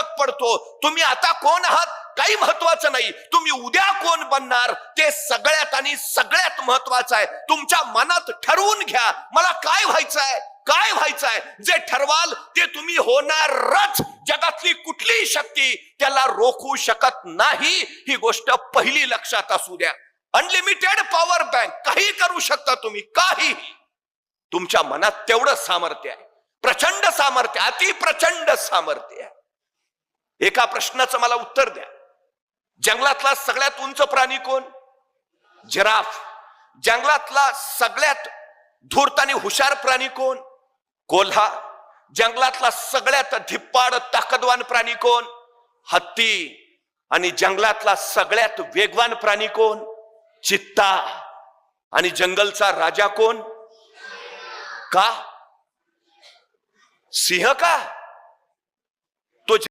फरक पडतो. तुम्ही आता कोण आहात काही महत्वाचं नाही, तुम्ही उद्या कोण बनणार ते सगळ्यात आणि सगळ्यात महत्वाचं आहे. तुमच्या मनात ठरवून घ्या, मला काय व्हायचंय, काय व्हायचंय. जे ठरवाल ते तुम्ही होणारच. जगातली कुठलीही शक्ती त्याला रोखू शकत नाही, ही गोष्ट पहिली लक्षात असू द्या. अनलिमिटेड पॉवर बँक, काही करू शकता तुम्ही, काही. तुमच्या मनात तेवढं सामर्थ्य आहे, प्रचंड सामर्थ्य, अति प्रचंड सामर्थ्य आहे. एका प्रश्नाचं मला उत्तर द्या. जंगलातला सगळ्यात उंच प्राणी कोण? जिराफ. जंगलातला सगळ्यात धूर्त आणि हुशार प्राणी कोण? कोल्हा. जंगलातला सगळ्यात धिप्पाड ताकदवान प्राणी कोण? हत्ती. आणि जंगलातला सगळ्यात वेगवान प्राणी कोण? चित्ता. आणि जंगलचा राजा कोण? का? सिंह का?